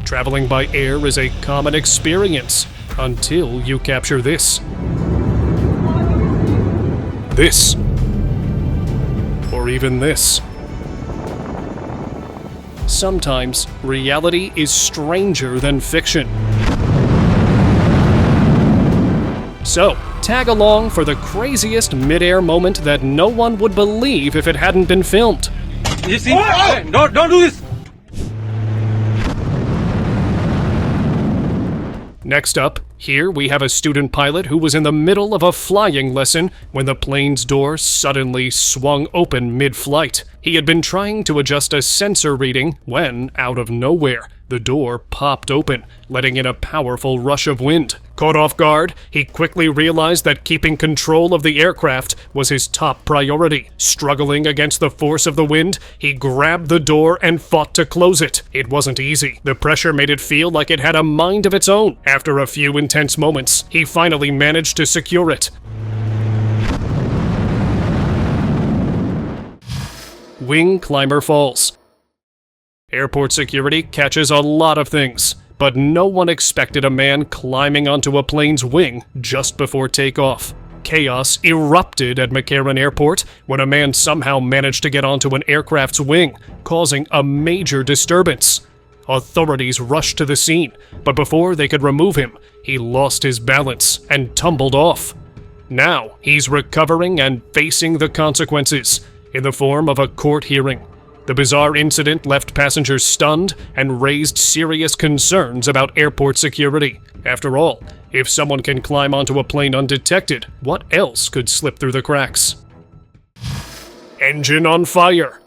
Traveling by air is a common experience until you capture this. This. Or even this. Sometimes reality is stranger than fiction. So, tag along for the craziest mid-air moment that no one would believe if it hadn't been filmed. You see? Don't do this! Next up, here we have a student pilot who was in the middle of a flying lesson when the plane's door suddenly swung open mid-flight. He had been trying to adjust a sensor reading when, out of nowhere, the door popped open, letting in a powerful rush of wind. Caught off guard, he quickly realized that keeping control of the aircraft was his top priority. Struggling against the force of the wind, he grabbed the door and fought to close it. It wasn't easy. The pressure made it feel like it had a mind of its own. After a few intense moments, he finally managed to secure it. Wing climber falls. Airport security catches a lot of things, but no one expected a man climbing onto a plane's wing just before takeoff. Chaos erupted at McCarran Airport when a man somehow managed to get onto an aircraft's wing, causing a major disturbance. Authorities rushed to the scene, but before they could remove him, he lost his balance and tumbled off. Now, he's recovering and facing the consequences in the form of a court hearing. The bizarre incident left passengers stunned and raised serious concerns about airport security. After all, if someone can climb onto a plane undetected, what else could slip through the cracks? Engine on fire.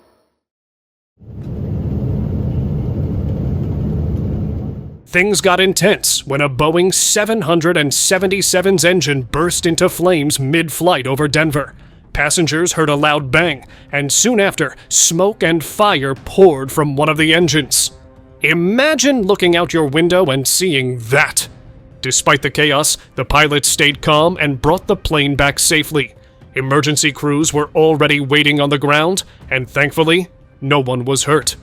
Things got intense when a Boeing 777's engine burst into flames mid-flight over Denver. Passengers heard a loud bang, and soon after, smoke and fire poured from one of the engines. Imagine looking out your window and seeing that. Despite the chaos, the pilots stayed calm and brought the plane back safely. Emergency crews were already waiting on the ground, and thankfully, no one was hurt.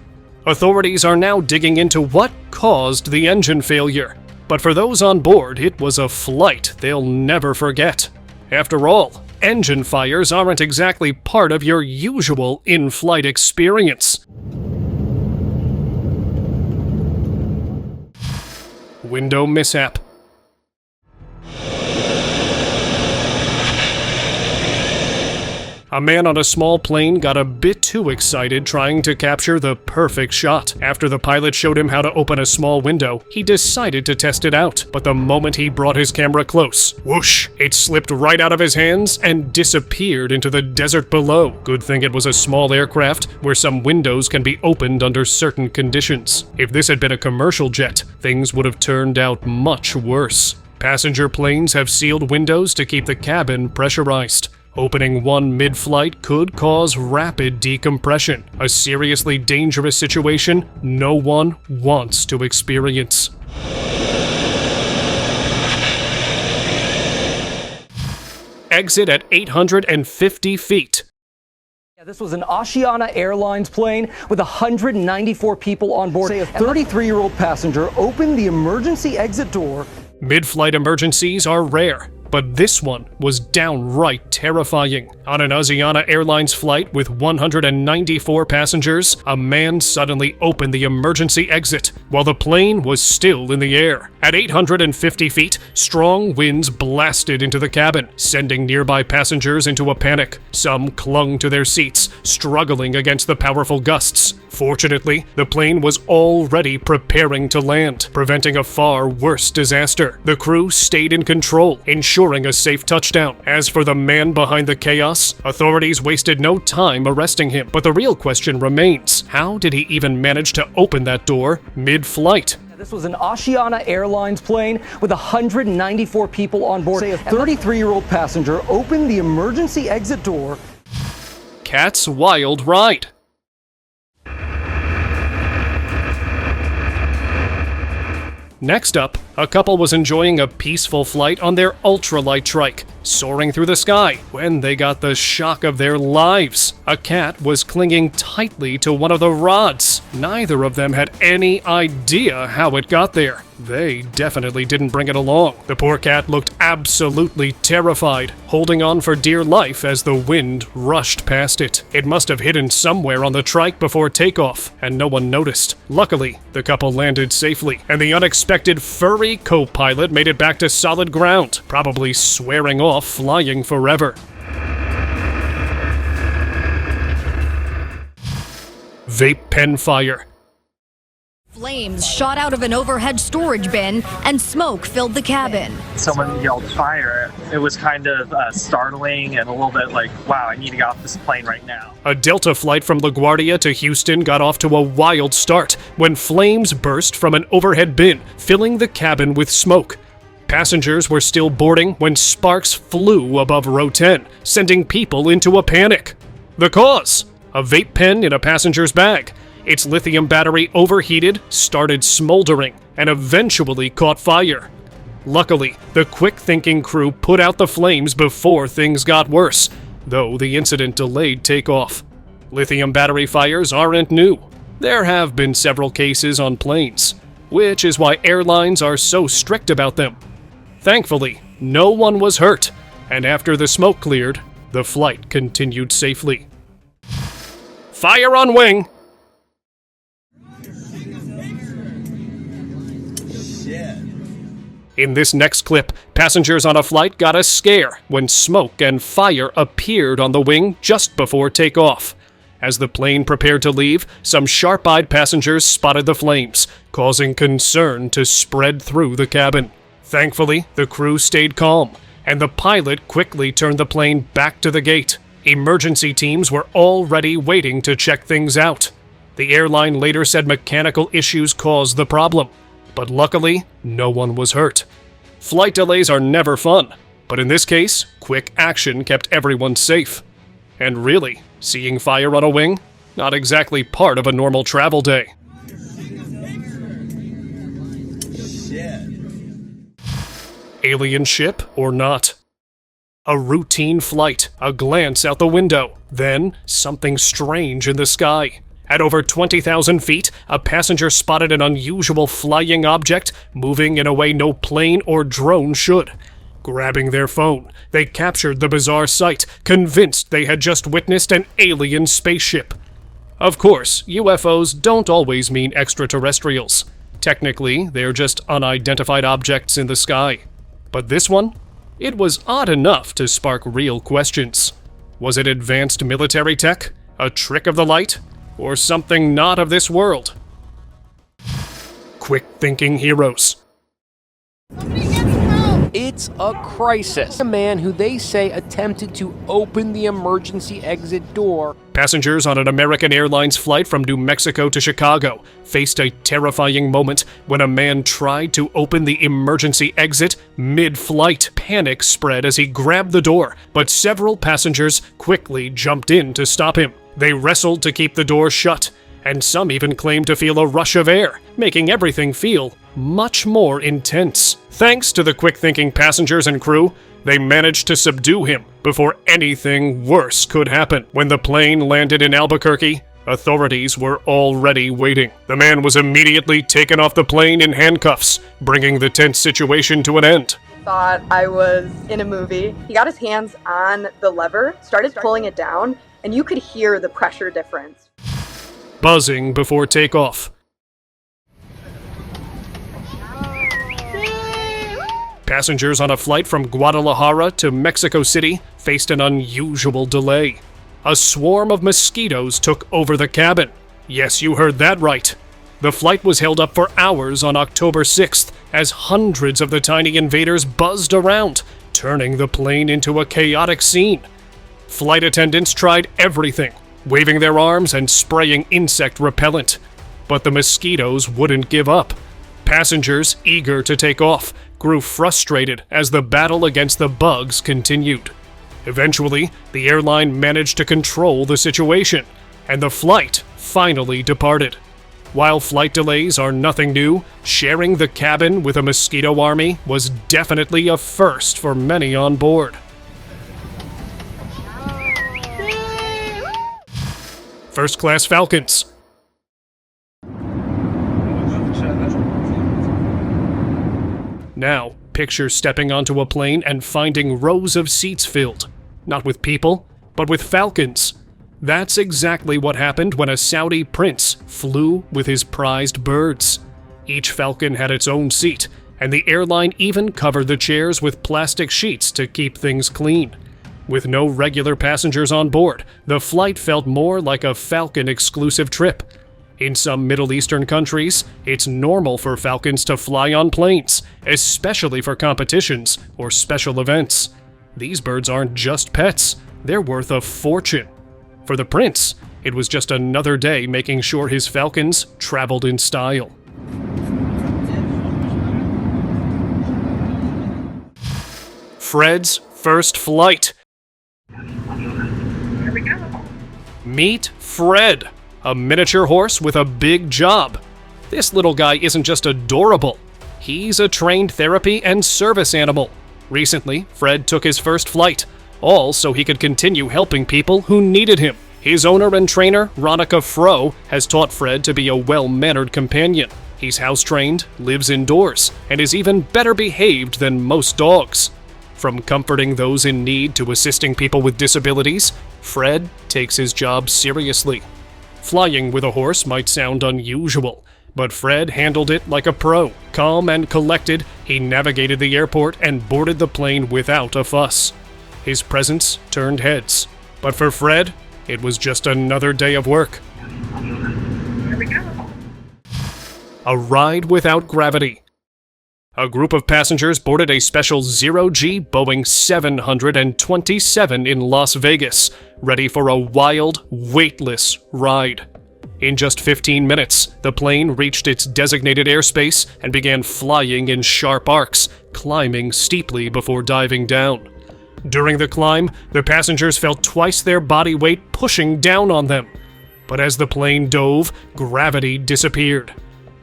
Authorities are now digging into what caused the engine failure. But for those on board, it was a flight they'll never forget. After all, engine fires aren't exactly part of your usual in-flight experience. Window mishap. A man on a small plane got a bit too excited trying to capture the perfect shot. After the pilot showed him how to open a small window, he decided to test it out. But the moment he brought his camera close, whoosh, it slipped right out of his hands and disappeared into the desert below. Good thing it was a small aircraft where some windows can be opened under certain conditions. If this had been a commercial jet, things would have turned out much worse. Passenger planes have sealed windows to keep the cabin pressurized. Opening one mid-flight could cause rapid decompression, a seriously dangerous situation no one wants to experience. Exit at 850 feet. This was an Oceana Airlines plane with 194 people on board. Say a 33-year-old passenger opened the emergency exit door. Mid-flight emergencies are rare, but this one was downright terrifying. On an Oceana Airlines flight with 194 passengers, a man suddenly opened the emergency exit while the plane was still in the air. At 850 feet, strong winds blasted into the cabin, sending nearby passengers into a panic. Some clung to their seats, struggling against the powerful gusts. Fortunately, the plane was already preparing to land, preventing a far worse disaster. The crew stayed in control, ensuring a safe touchdown. As for the man behind the chaos, authorities wasted no time arresting him. But the real question remains, how did he even manage to open that door mid-flight? This was an Oceana Airlines plane with 194 people on board. Say a 33-year-old passenger opened the emergency exit door. Cat's wild ride. Next up, A couple was enjoying a peaceful flight on their ultralight trike, soaring through the sky, when they got the shock of their lives. A cat was clinging tightly to one of the rods. Neither of them had any idea how it got there. They definitely didn't bring it along. The poor cat looked absolutely terrified, holding on for dear life as the wind rushed past it. It must have hidden somewhere on the trike before takeoff, and no one noticed. Luckily, the couple landed safely, and the unexpected furry co-pilot made it back to solid ground, probably swearing off flying forever. Vape pen fire. Flames shot out of an overhead storage bin, and smoke filled the cabin. Someone yelled fire. It was kind of startling and a little bit like, wow, I need to get off this plane right now. A Delta flight from LaGuardia to Houston got off to a wild start when flames burst from an overhead bin, filling the cabin with smoke. Passengers were still boarding when sparks flew above row 10, sending people into a panic. The cause? A vape pen in a passenger's bag. Its lithium battery overheated, started smoldering, and eventually caught fire. Luckily, the quick-thinking crew put out the flames before things got worse, though the incident delayed takeoff. Lithium battery fires aren't new. There have been several cases on planes, which is why airlines are so strict about them. Thankfully, no one was hurt, and after the smoke cleared, the flight continued safely. Fire on wing! In this next clip, passengers on a flight got a scare when smoke and fire appeared on the wing just before takeoff. As the plane prepared to leave, some sharp-eyed passengers spotted the flames, causing concern to spread through the cabin. Thankfully, the crew stayed calm, and the pilot quickly turned the plane back to the gate. Emergency teams were already waiting to check things out. The airline later said mechanical issues caused the problem, but luckily, no one was hurt. Flight delays are never fun, but in this case, quick action kept everyone safe. And really, seeing fire on a wing? Not exactly part of a normal travel day. Alien ship or not? A routine flight, a glance out the window, then something strange in the sky. At over 20,000 feet, a passenger spotted an unusual flying object moving in a way no plane or drone should. Grabbing their phone, they captured the bizarre sight, convinced they had just witnessed an alien spaceship. Of course, UFOs don't always mean extraterrestrials. Technically, they're just unidentified objects in the sky. But this one? It was odd enough to spark real questions. Was it advanced military tech? A trick of the light? Or something not of this world? Quick-thinking heroes. It's a crisis. A man who they say attempted to open the emergency exit door. Passengers on an American Airlines flight from New Mexico to Chicago faced a terrifying moment when a man tried to open the emergency exit mid-flight. Panic spread as he grabbed the door, but several passengers quickly jumped in to stop him. They wrestled to keep the door shut, and some even claimed to feel a rush of air, making everything feel much more intense. Thanks to the quick-thinking passengers and crew, they managed to subdue him before anything worse could happen. When the plane landed in Albuquerque, authorities were already waiting. The man was immediately taken off the plane in handcuffs, bringing the tense situation to an end. Thought I was in a movie. He got his hands on the lever, started pulling it down, and you could hear the pressure difference. Buzzing before takeoff. Passengers on a flight from Guadalajara to Mexico City faced an unusual delay. A swarm of mosquitoes took over the cabin. Yes, you heard that right. The flight was held up for hours on October 6th as hundreds of the tiny invaders buzzed around, turning the plane into a chaotic scene. Flight attendants tried everything, waving their arms and spraying insect repellent. But the mosquitoes wouldn't give up. Passengers, eager to take off, grew frustrated as the battle against the bugs continued. Eventually, the airline managed to control the situation, and the flight finally departed. While flight delays are nothing new, sharing the cabin with a mosquito army was definitely a first for many on board. First Class Falcons. Now, picture stepping onto a plane and finding rows of seats filled. Not with people, but with falcons. That's exactly what happened when a Saudi prince flew with his prized birds. Each falcon had its own seat, and the airline even covered the chairs with plastic sheets to keep things clean. With no regular passengers on board, the flight felt more like a Falcon-exclusive trip. In some Middle Eastern countries, it's normal for falcons to fly on planes, especially for competitions or special events. These birds aren't just pets, they're worth a fortune. For the prince, it was just another day making sure his falcons traveled in style. Fred's first flight. Here we go. Meet Fred, a miniature horse with a big job. This little guy isn't just adorable. He's a trained therapy and service animal. Recently, Fred took his first flight, all so he could continue helping people who needed him. His owner and trainer, Ronica Fro, has taught Fred to be a well-mannered companion. He's house-trained, lives indoors, and is even better behaved than most dogs. From comforting those in need to assisting people with disabilities, Fred takes his job seriously. Flying with a horse might sound unusual, but Fred handled it like a pro. Calm and collected, he navigated the airport and boarded the plane without a fuss. His presence turned heads, but for Fred, it was just another day of work. Here we go. A ride without gravity. A group of passengers boarded a special zero-G Boeing 727 in Las Vegas, ready for a wild, weightless ride. In just 15 minutes, the plane reached its designated airspace and began flying in sharp arcs, climbing steeply before diving down. During the climb, the passengers felt twice their body weight pushing down on them. But as the plane dove, gravity disappeared.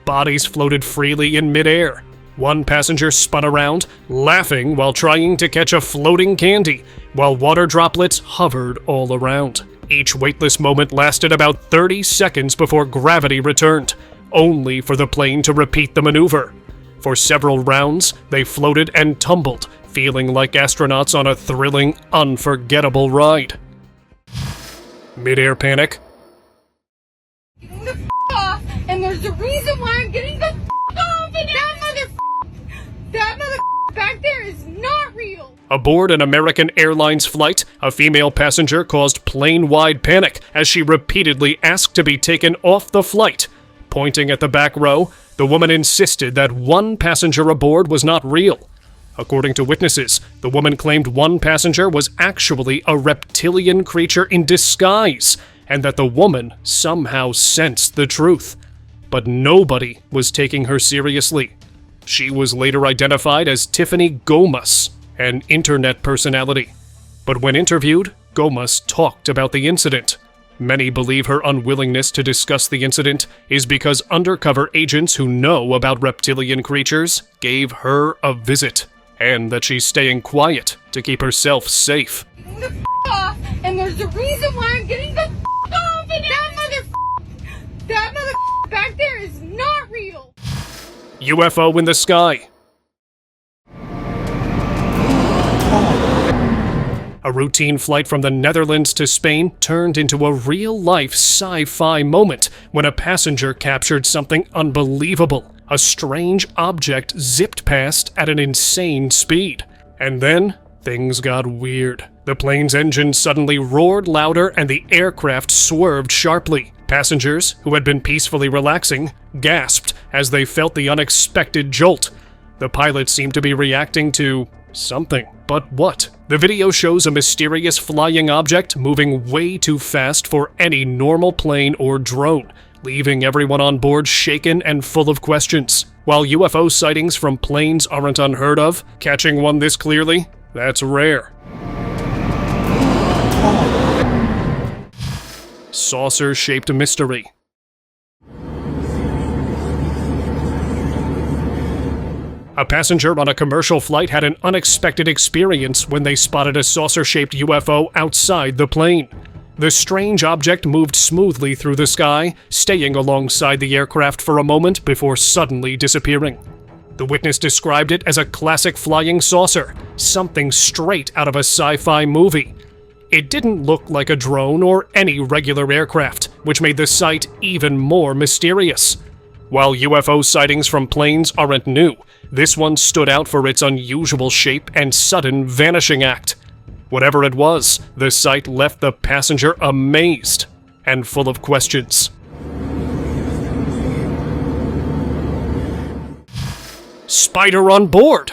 Bodies floated freely in midair. One passenger spun around, laughing while trying to catch a floating candy, while water droplets hovered all around. Each weightless moment lasted about 30 seconds before gravity returned, only for the plane to repeat the maneuver. For several rounds, they floated and tumbled, feeling like astronauts on a thrilling, unforgettable ride. Mid-air panic. Getting the off, and there's a reason why I'm getting the off, and that mother back there is not real. Aboard an American Airlines flight, a female passenger caused plane-wide panic as she repeatedly asked to be taken off the flight. Pointing at the back row, the woman insisted that one passenger aboard was not real. According to witnesses, the woman claimed one passenger was actually a reptilian creature in disguise, and that the woman somehow sensed the truth. But nobody was taking her seriously. She was later identified as Tiffany Gomas, an internet personality. But when interviewed, Gomas talked about the incident. Many believe her unwillingness to discuss the incident is because undercover agents who know about reptilian creatures gave her a visit, and that she's staying quiet to keep herself safe. Getting the off, and there's a reason why I'm getting the off, and that mother back there is not real. UFO in the sky. A routine flight from the Netherlands to Spain turned into a real-life sci-fi moment when a passenger captured something unbelievable. A strange object zipped past at an insane speed. And then, things got weird. The plane's engine suddenly roared louder and the aircraft swerved sharply. Passengers, who had been peacefully relaxing, gasped as they felt the unexpected jolt. The pilot seemed to be reacting to something. But what? The video shows a mysterious flying object moving way too fast for any normal plane or drone, leaving everyone on board shaken and full of questions. While UFO sightings from planes aren't unheard of, catching one this clearly, that's rare. Saucer-shaped mystery. A passenger on a commercial flight had an unexpected experience when they spotted a saucer-shaped UFO outside the plane. The strange object moved smoothly through the sky, staying alongside the aircraft for a moment before suddenly disappearing. The witness described it as a classic flying saucer, something straight out of a sci-fi movie. It didn't look like a drone or any regular aircraft, which made the sight even more mysterious. While UFO sightings from planes aren't new, this one stood out for its unusual shape and sudden vanishing act. Whatever it was, the sight left the passenger amazed and full of questions. Spider on board!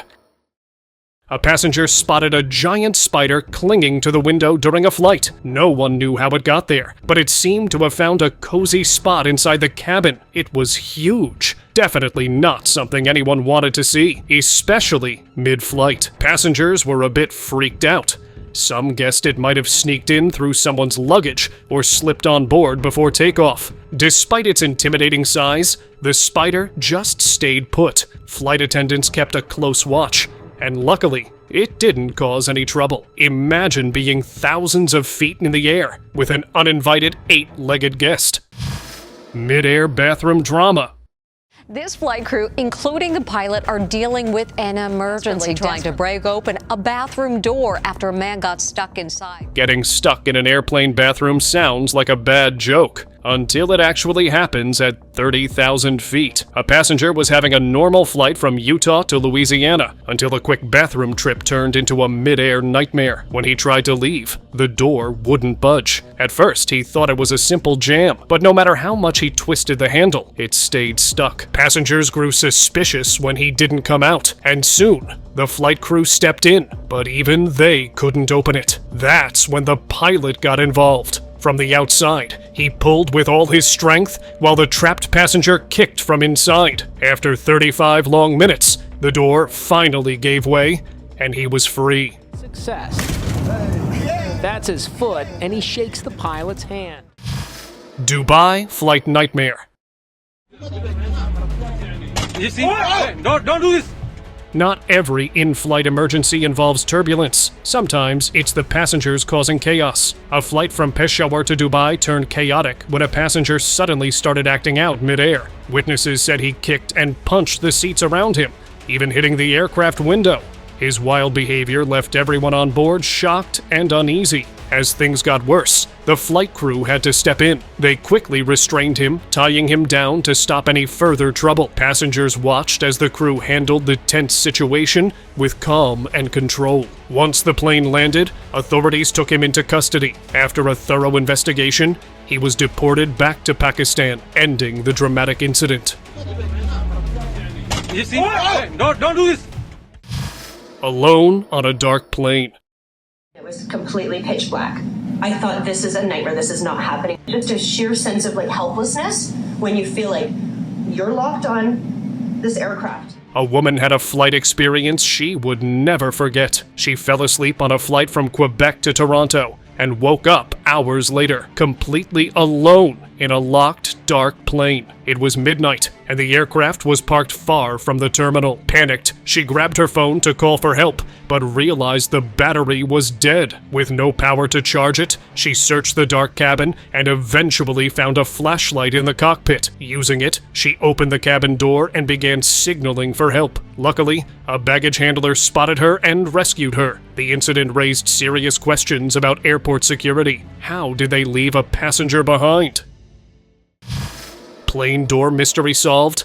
A passenger spotted a giant spider clinging to the window during a flight. No one knew how it got there, but it seemed to have found a cozy spot inside the cabin. It was huge. Definitely not something anyone wanted to see, especially mid-flight. Passengers were a bit freaked out. Some guessed it might have sneaked in through someone's luggage or slipped on board before takeoff. Despite its intimidating size, the spider just stayed put. Flight attendants kept a close watch. And luckily, it didn't cause any trouble. Imagine being thousands of feet in the air with an uninvited 8-legged guest. Mid-air bathroom drama. This flight crew, including the pilot, are dealing with an emergency, trying to break open a bathroom door after a man got stuck inside. Getting stuck in an airplane bathroom sounds like a bad joke, until it actually happens at 30,000 feet. A passenger was having a normal flight from Utah to Louisiana until a quick bathroom trip turned into a mid-air nightmare. When he tried to leave, the door wouldn't budge. At first, he thought it was a simple jam, but no matter how much he twisted the handle, it stayed stuck. Passengers grew suspicious when he didn't come out, and soon, the flight crew stepped in, but even they couldn't open it. That's when the pilot got involved. From the outside, he pulled with all his strength while the trapped passenger kicked from inside. After 35 long minutes, the door finally gave way, and he was free. Success. That's his foot, and he shakes the pilot's hand. Dubai flight nightmare. You see? Don't do this. Not every in-flight emergency involves turbulence. Sometimes it's the passengers causing chaos. A flight from Peshawar to Dubai turned chaotic when a passenger suddenly started acting out mid-air. Witnesses said he kicked and punched the seats around him, even hitting the aircraft window. His wild behavior left everyone on board shocked and uneasy. As things got worse, the flight crew had to step in. They quickly restrained him, tying him down to stop any further trouble. Passengers watched as the crew handled the tense situation with calm and control. Once the plane landed, authorities took him into custody. After a thorough investigation, he was deported back to Pakistan, ending the dramatic incident. You see? Don't do this. Alone on a dark plane. It was completely pitch black. I thought, this is a nightmare, this is not happening. Just a sheer sense of helplessness when you feel like you're locked on this aircraft. A woman had a flight experience she would never forget. She fell asleep on a flight from Quebec to Toronto and woke up hours later, completely alone in a locked, dark plane. It was midnight, and the aircraft was parked far from the terminal. Panicked, she grabbed her phone to call for help, but realized the battery was dead. With no power to charge it, she searched the dark cabin and eventually found a flashlight in the cockpit. Using it, she opened the cabin door and began signaling for help. Luckily, a baggage handler spotted her and rescued her. The incident raised serious questions about airport security. How did they leave a passenger behind? Plane door mystery solved?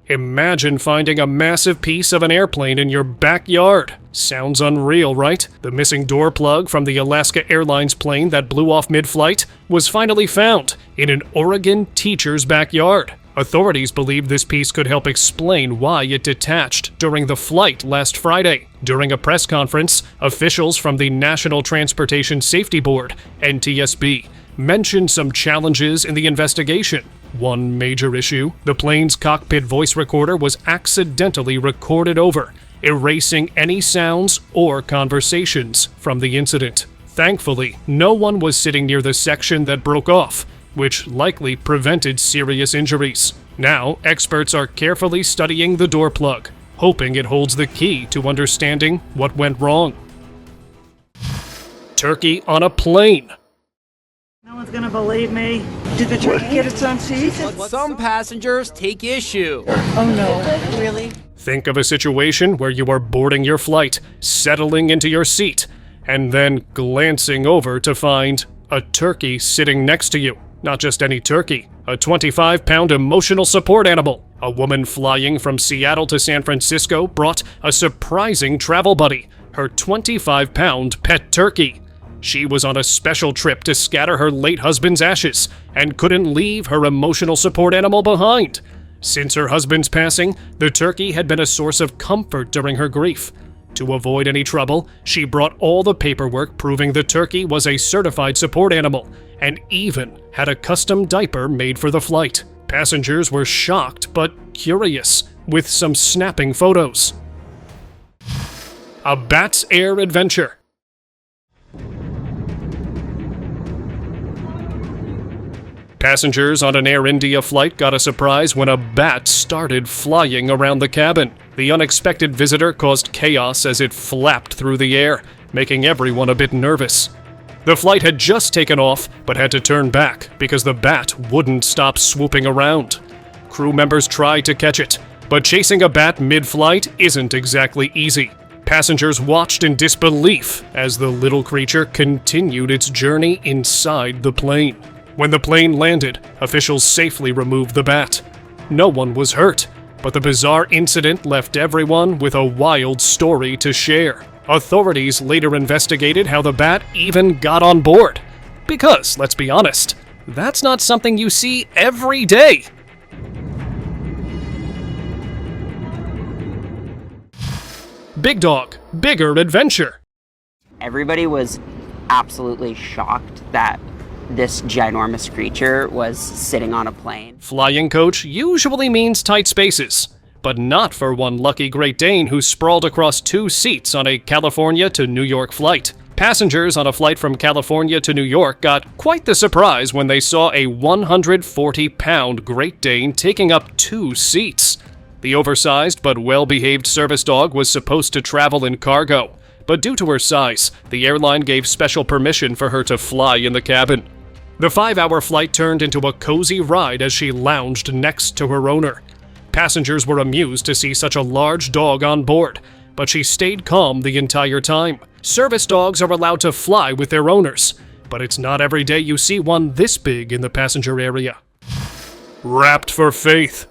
Imagine finding a massive piece of an airplane in your backyard. Sounds unreal, right? The missing door plug from the Alaska Airlines plane that blew off mid-flight was finally found in an Oregon teacher's backyard. Authorities believe this piece could help explain why it detached during the flight last Friday. During a press conference, officials from the National Transportation Safety Board, NTSB, mentioned some challenges in the investigation. One major issue: the plane's cockpit voice recorder was accidentally recorded over, erasing any sounds or conversations from the incident. Thankfully, no one was sitting near the section that broke off, which likely prevented serious injuries. Now, experts are carefully studying the door plug. hoping it holds the key to understanding what went wrong. Turkey on a plane. No one's gonna believe me. Did the turkey get its own seat? Some passengers take issue. Oh no, really? Think of a situation where you are boarding your flight, settling into your seat, and then glancing over to find a turkey sitting next to you. Not just any turkey, a 25-pound emotional support animal. A woman flying from Seattle to San Francisco brought a surprising travel buddy, her 25-pound pet turkey. She was on a special trip to scatter her late husband's ashes and couldn't leave her emotional support animal behind. Since her husband's passing, the turkey had been a source of comfort during her grief. To avoid any trouble, she brought all the paperwork proving the turkey was a certified support animal, and even had a custom diaper made for the flight. Passengers were shocked but curious, with some snapping photos. A bat's air adventure. Passengers on an Air India flight got a surprise when a bat started flying around the cabin. The unexpected visitor caused chaos as it flapped through the air, making everyone a bit nervous. The flight had just taken off, but had to turn back because the bat wouldn't stop swooping around. Crew members tried to catch it, but chasing a bat mid-flight isn't exactly easy. Passengers watched in disbelief as the little creature continued its journey inside the plane. When the plane landed, officials safely removed the bat. No one was hurt, but the bizarre incident left everyone with a wild story to share. Authorities later investigated how the bat even got on board. Because, let's be honest, that's not something you see every day. Big Dog, Bigger Adventure. Everybody was absolutely shocked that this ginormous creature was sitting on a plane. Flying coach usually means tight spaces, but not for one lucky Great Dane who sprawled across 2 seats on a California to New York flight. Passengers on a flight from California to New York got quite the surprise when they saw a 140-pound Great Dane taking up 2 seats. The oversized but well-behaved service dog was supposed to travel in cargo, but due to her size, the airline gave special permission for her to fly in the cabin. The 5-hour flight turned into a cozy ride as she lounged next to her owner. Passengers were amused to see such a large dog on board, but she stayed calm the entire time. Service dogs are allowed to fly with their owners, but it's not every day you see one this big in the passenger area. Wrapped for faith.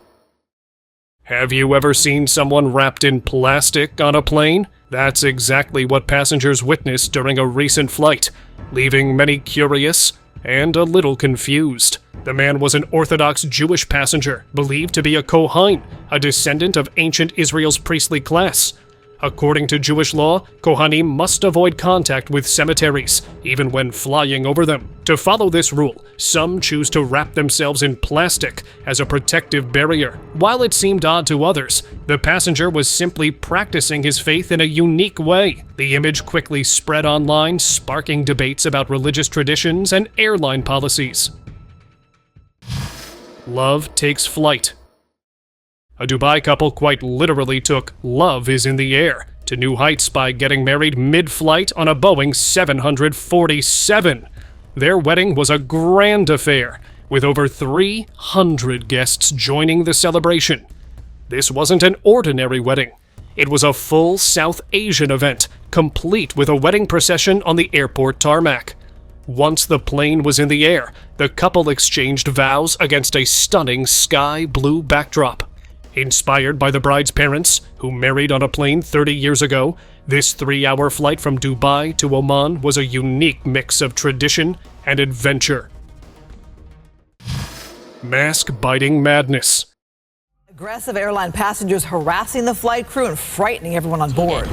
Have you ever seen someone wrapped in plastic on a plane? That's exactly what passengers witnessed during a recent flight, leaving many curious and a little confused. The man was an Orthodox Jewish passenger, believed to be a Kohen, a descendant of ancient Israel's priestly class. According to Jewish law, Kohanim must avoid contact with cemeteries, even when flying over them. To follow this rule, some choose to wrap themselves in plastic as a protective barrier. While it seemed odd to others, the passenger was simply practicing his faith in a unique way. The image quickly spread online, sparking debates about religious traditions and airline policies. Love takes flight. A Dubai couple quite literally took "Love is in the air" to new heights by getting married mid-flight on a Boeing 747. Their wedding was a grand affair, with over 300 guests joining the celebration. This wasn't an ordinary wedding. It was a full South Asian event, complete with a wedding procession on the airport tarmac. Once the plane was in the air, the couple exchanged vows against a stunning sky blue backdrop. Inspired by the bride's parents, who married on a plane 30 years ago, this 3-hour flight from Dubai to Oman was a unique mix of tradition and adventure. Mask-biting madness. Aggressive airline passengers harassing the flight crew and frightening everyone on board.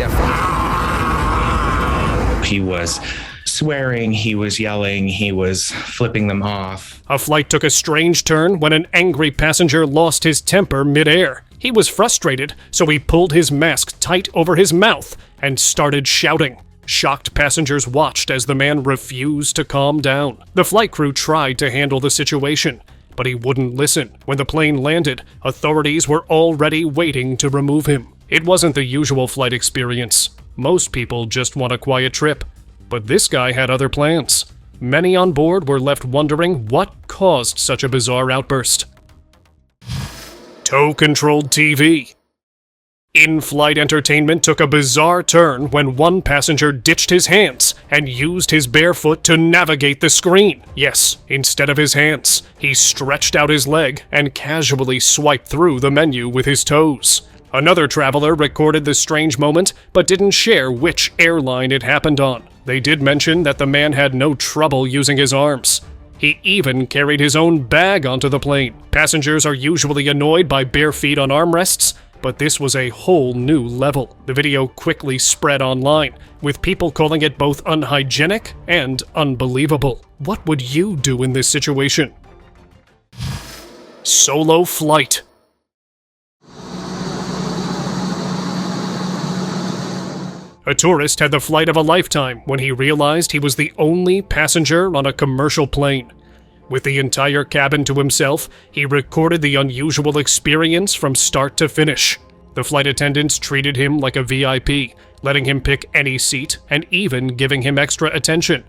He was swearing, he was yelling, he was flipping them off. A flight took a strange turn when an angry passenger lost his temper mid-air. He was frustrated, so he pulled his mask tight over his mouth and started shouting. Shocked passengers watched as the man refused to calm down. The flight crew tried to handle the situation, but he wouldn't listen. When the plane landed, authorities were already waiting to remove him. It wasn't the usual flight experience. Most people just want a quiet trip. But this guy had other plans. Many on board were left wondering what caused such a bizarre outburst. Tow-controlled TV. In-flight entertainment took a bizarre turn when one passenger ditched his hands and used his bare foot to navigate the screen. Yes, instead of his hands, he stretched out his leg and casually swiped through the menu with his toes. Another traveler recorded the strange moment, but didn't share which airline it happened on. They did mention that the man had no trouble using his arms. He even carried his own bag onto the plane. Passengers are usually annoyed by bare feet on armrests, but this was a whole new level. The video quickly spread online, with people calling it both unhygienic and unbelievable. What would you do in this situation? Solo flight. A tourist had the flight of a lifetime when he realized he was the only passenger on a commercial plane. With the entire cabin to himself, he recorded the unusual experience from start to finish. The flight attendants treated him like a VIP, letting him pick any seat and even giving him extra attention.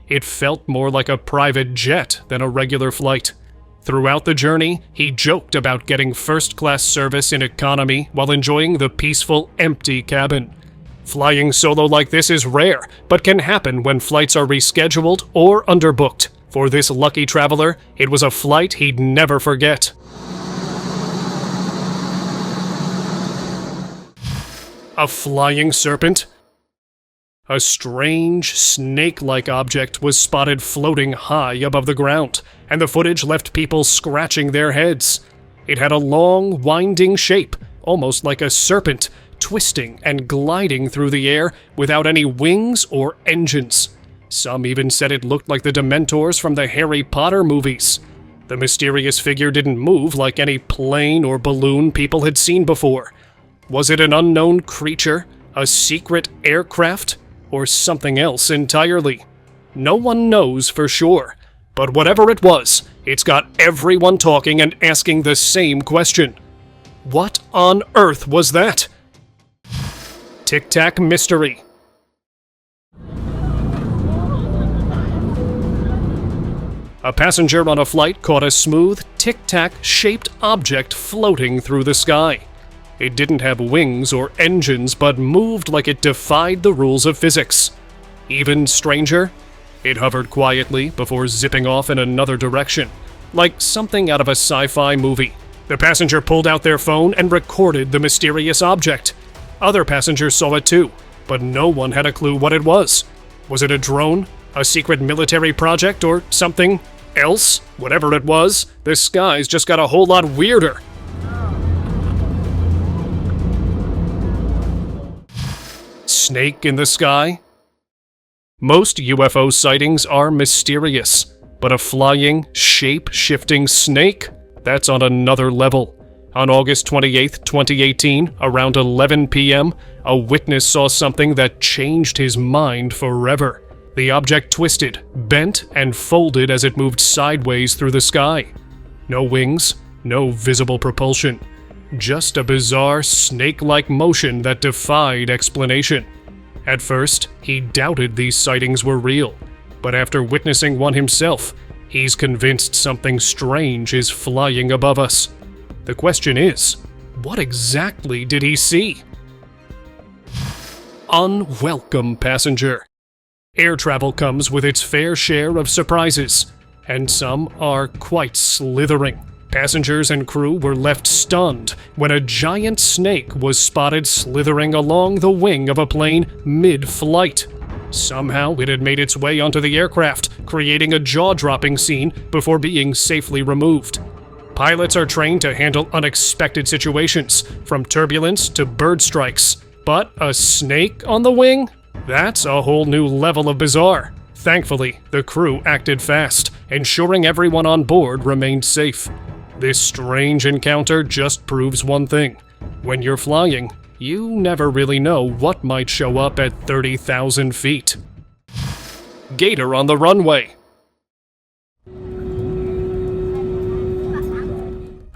It felt more like a private jet than a regular flight. Throughout the journey, he joked about getting first-class service in economy while enjoying the peaceful, empty cabin. Flying solo like this is rare, but can happen when flights are rescheduled or underbooked. For this lucky traveler, it was a flight he'd never forget. A flying serpent? A strange, snake-like object was spotted floating high above the ground, and the footage left people scratching their heads. It had a long, winding shape, almost like a serpent, twisting and gliding through the air without any wings or engines. Some even said it looked like the Dementors from the Harry Potter movies. The mysterious figure didn't move like any plane or balloon people had seen before. Was it an unknown creature, a secret aircraft, or something else entirely? No one knows for sure, but whatever it was, it's got everyone talking and asking the same question. What on earth was that? Tic Tac mystery. A passenger on a flight caught a smooth, tic-tac-shaped object floating through the sky. It didn't have wings or engines, but moved like it defied the rules of physics. Even stranger, it hovered quietly before zipping off in another direction, like something out of a sci-fi movie. The passenger pulled out their phone and recorded the mysterious object. Other passengers saw it too, but no one had a clue what it was. Was it a drone? A secret military project, or something else? Whatever it was, the skies just got a whole lot weirder. Snake in the sky? Most UFO sightings are mysterious, but a flying, shape-shifting snake? That's on another level. On August 28, 2018, around 11 p.m., a witness saw something that changed his mind forever. The object twisted, bent, and folded as it moved sideways through the sky. No wings, no visible propulsion. Just a bizarre, snake-like motion that defied explanation. At first, he doubted these sightings were real, but after witnessing one himself, he's convinced something strange is flying above us. The question is, what exactly did he see? Unwelcome passenger. Air travel comes with its fair share of surprises, and some are quite slithering. Passengers and crew were left stunned when a giant snake was spotted slithering along the wing of a plane mid-flight. Somehow it had made its way onto the aircraft, creating a jaw-dropping scene before being safely removed. Pilots are trained to handle unexpected situations, from turbulence to bird strikes. But a snake on the wing? That's a whole new level of bizarre. Thankfully, the crew acted fast, ensuring everyone on board remained safe. This strange encounter just proves one thing. When you're flying, you never really know what might show up at 30,000 feet. Gator on the runway.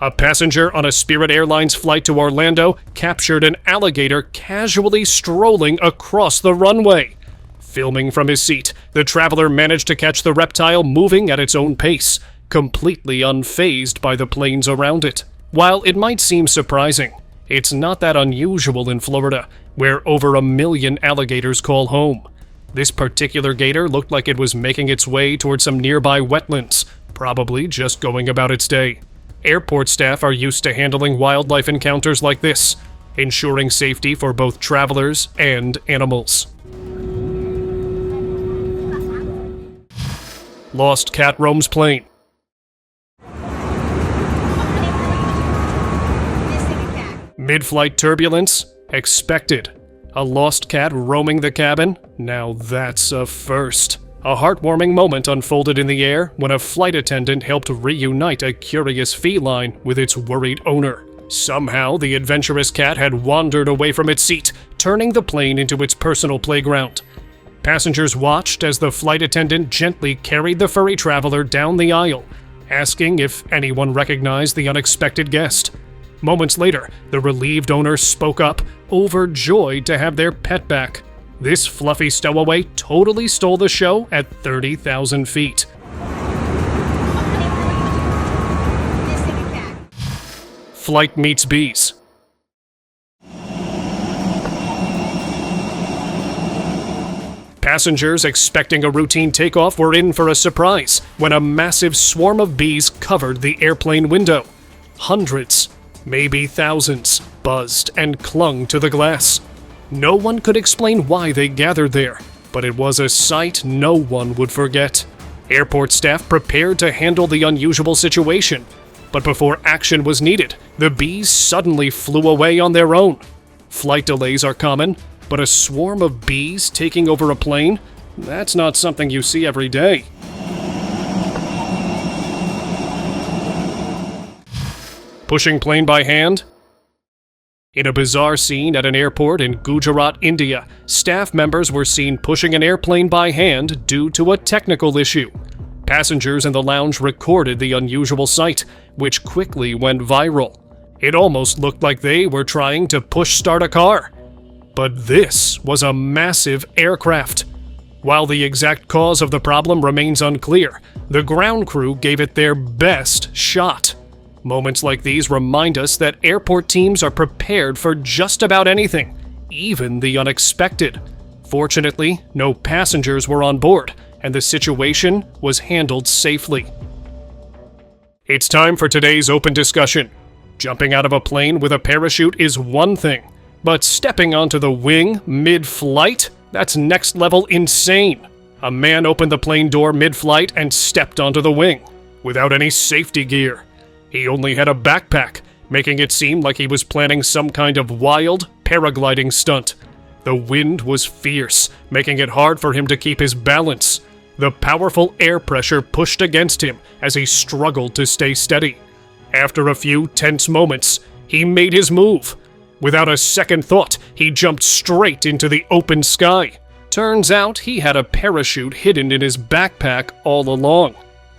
A passenger on a Spirit Airlines flight to Orlando captured an alligator casually strolling across the runway. Filming from his seat, the traveler managed to catch the reptile moving at its own pace, completely unfazed by the planes around it. While it might seem surprising, it's not that unusual in Florida, where over 1 million alligators call home. This particular gator looked like it was making its way towards some nearby wetlands, probably just going about its day. Airport staff are used to handling wildlife encounters like this, ensuring safety for both travelers and animals. Lost cat roams plane. Mid-flight turbulence? Expected. A lost cat roaming the cabin? Now that's a first. A heartwarming moment unfolded in the air when a flight attendant helped reunite a curious feline with its worried owner. Somehow, the adventurous cat had wandered away from its seat, turning the plane into its personal playground. Passengers watched as the flight attendant gently carried the furry traveler down the aisle, asking if anyone recognized the unexpected guest. Moments later, the relieved owner spoke up, overjoyed to have their pet back. This fluffy stowaway totally stole the show at 30,000 feet. Flight meets bees. Passengers expecting a routine takeoff were in for a surprise when a massive swarm of bees covered the airplane window. Hundreds, maybe thousands, buzzed and clung to the glass. No one could explain why they gathered there, but it was a sight no one would forget. Airport staff prepared to handle the unusual situation, but before action was needed, the bees suddenly flew away on their own. Flight delays are common, but a swarm of bees taking over a plane? That's not something you see every day. Pushing plane by hand? In a bizarre scene at an airport in Gujarat, India, staff members were seen pushing an airplane by hand due to a technical issue. Passengers in the lounge recorded the unusual sight, which quickly went viral. It almost looked like they were trying to push-start a car. But this was a massive aircraft. While the exact cause of the problem remains unclear, the ground crew gave it their best shot. Moments like these remind us that airport teams are prepared for just about anything, even the unexpected. Fortunately, no passengers were on board, and the situation was handled safely. It's time for today's open discussion. Jumping out of a plane with a parachute is one thing, but stepping onto the wing mid-flight? That's next-level insane. A man opened the plane door mid-flight and stepped onto the wing, without any safety gear. He only had a backpack, making it seem like he was planning some kind of wild paragliding stunt. The wind was fierce, making it hard for him to keep his balance. The powerful air pressure pushed against him as he struggled to stay steady. After a few tense moments, he made his move. Without a second thought, he jumped straight into the open sky. Turns out he had a parachute hidden in his backpack all along.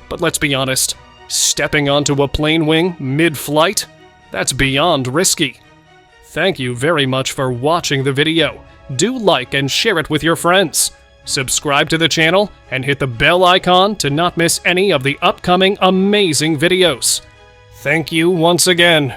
But let's be honest, stepping onto a plane wing mid-flight? That's beyond risky. Thank you very much for watching the video. Do like and share it with your friends. Subscribe to the channel and hit the bell icon to not miss any of the upcoming amazing videos. Thank you once again.